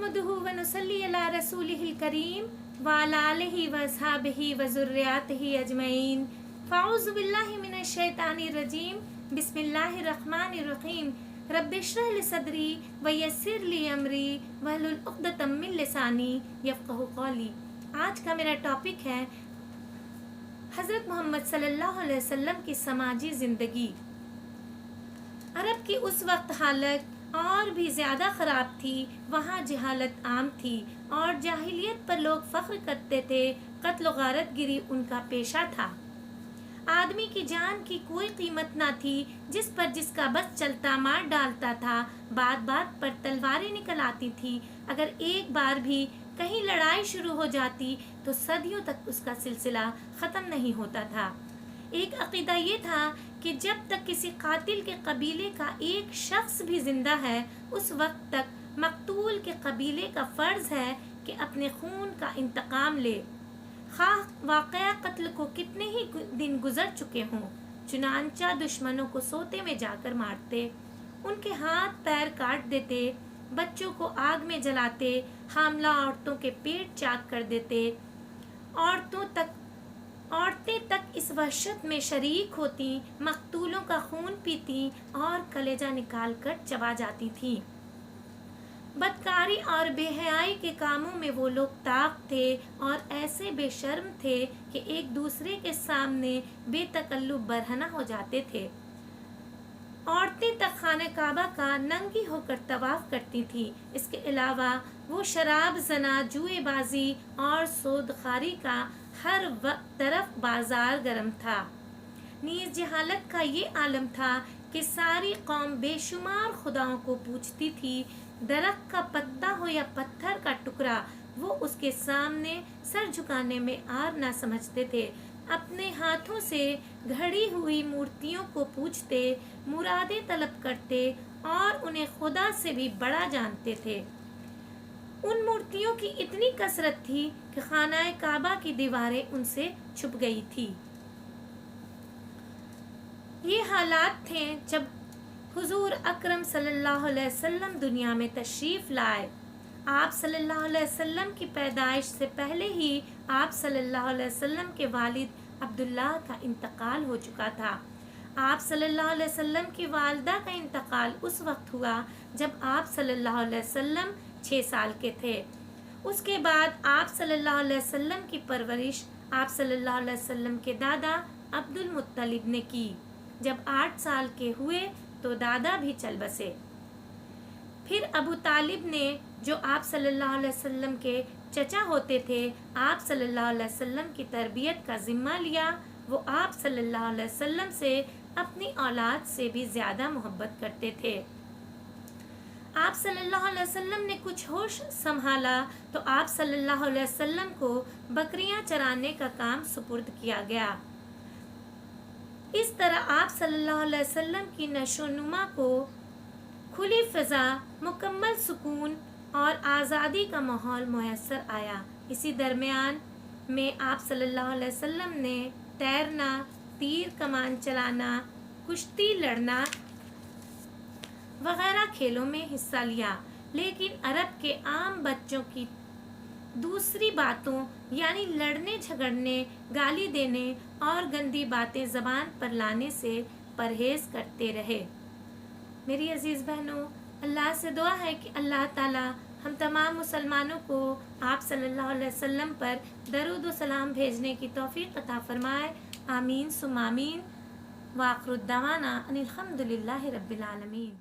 नहमदुहु व नुसल्ली अला रसूलिहिल करीम व अला आलिहि व अस्हाबिहि व ज़ुर्रिय्यातिहि अजमईन। फ़अऊज़ु बिल्लाहि मिनश शैतानिर रजीम। बिस्मिल्लाहिर रहमानिर रहीम। रब्बि इश्रह ली सदरी व यस्सिर ली अमरी वहलुल उक़दतम मिन लिसानी यफ़क़हू क़ौली। आज का मेरा टॉपिक है हज़रत मोहम्मद सल्लल्लाहु अलैहि वसल्लम की समाजी ज़िंदगी। अरब की उस वक्त हालत और भी ज़्यादा ख़राब थी। वहाँ जहालत आम थी और जाहिलियत पर लोग फ़ख्र करते थे। क़त्ल गारत गिरी उनका पेशा था। आदमी की जान की कोई कीमत ना थी। जिस पर जिसका बस चलता मार डालता था। बात बात पर तलवारें निकल आती थी। अगर एक बार भी कहीं लड़ाई शुरू हो जाती तो सदियों तक उसका सिलसिला ख़त्म नहीं होता था। एक अक़ीदा ये था कि जब तक किसी कातिल के कबीले का एक शख्स भी जिंदा है उस वक्त तक मकतूल के कबीले का फ़र्ज़ है कि अपने खून का इंतकाम ले, ख़ाह वाक़या कत्ल को कितने ही दिन गुजर चुके हों। चुनांचा दुश्मनों को सोते में जाकर मारते, उनके हाथ पैर काट देते, बच्चों को आग में जलाते, हामला औरतों के पेट चाक कर देते। औरतें तक इस वहशत में शरीक होती, मकतूलों का खून पीती और कलेजा निकाल कर चबा जाती थीं। बदकारी और बेहयाई के कामों में वो लोग ताक थे और ऐसे बेशर्म थे कि एक दूसरे के सामने बेतकल्लुफ़ बरहना हो जाते थे। औरतें तक खाने काबा का नंगी होकर तवाफ करती थीं। इसके अलावा वो शराब, जना, जुएबाजी और सोदखारी का हर तरफ बाजार गर्म था। नीज़ जहालत का ये आलम था कि सारी कौम बेशुमार खुदाओं को पूजती थी। दरख्त का पत्ता हो या पत्थर का टुकड़ा, वो उसके सामने सर झुकाने में आर ना समझते थे। अपने हाथों से घड़ी हुई मूर्तियों को पूजते, मुरादें तलब करते और उन्हें खुदा से भी बड़ा जानते थे। उन मूर्तियों की इतनी कसरत थी कि खानाए काबा की दीवारें उनसे छुप गई थी। ये हालात थे जब हुजूर अकरम सल्लल्लाहु अलैहि वसल्लम दुनिया में तशरीफ़ लाए। आप सल्लल्लाहु अलैहि वसल्लम की पैदाइश से पहले ही आप सल्लल्लाहु अलैहि वसल्लम के वालिद अब्दुल्लाह का इंतकाल हो चुका था। आप सल्लल्लाहु अलैहि वसल्लम की वालिदा का इंतकाल उस वक्त हुआ जब आप सल्लल्लाहु अलैहि वसल्लम 6 साल के थे। उसके बाद आप सल्लल्लाहु अलैहि वसल्लम की परवरिश आप सल्लल्लाहु अलैहि वसल्लम के दादा अब्दुल मुत्तलिब ने की। जब 8 साल के हुए तो दादा भी चल बसे। फिर अबू तालिब ने, जो आप सल्लल्लाहु अलैहि वसल्लम के चचा होते थे, आप सल्लल्लाहु अलैहि वसल्लम की तरबियत का जिम्मा लिया। वो आप सल्लल्लाहु अलैहि वसल्लम से अपनी औलाद से भी ज़्यादा मोहब्बत करते थे। आप सल्लल्लाहु अलैहि वसल्लम ने कुछ होश संभाला तो आप सल्लल्लाहु अलैहि वसल्लम को बकरियां चराने का काम सुपुर्द किया गया। इस तरह आप सल्लल्लाहु अलैहि वसल्लम की नशोनुमा को खुली फ़िज़ा, मुकम्मल सुकून और आज़ादी का माहौल मुयस्सर आया। इसी दरमियान में आप सल्लल्लाहु अलैहि वसल्लम ने तैरना, तीर कमान चलाना, कुश्ती लड़ना वगैरह खेलों में हिस्सा लिया। लेकिन अरब के आम बच्चों की दूसरी बातों यानी लड़ने झगड़ने, गाली देने और गंदी बातें ज़बान पर लाने से परहेज़ करते रहे। मेरी अज़ीज़ बहनों, अल्लाह से दुआ है कि अल्लाह ताला हम तमाम मुसलमानों को आप सल्लल्लाहु अलैहि वसल्लम पर दरूद व सलाम भेजने की तौफ़ीक़ अता फ़रमाए। आमीन सुम्मा आमीन। व आख़िरु दअवाना अनिल हम्दुलिल्लाहि रब्बिल आलमीन।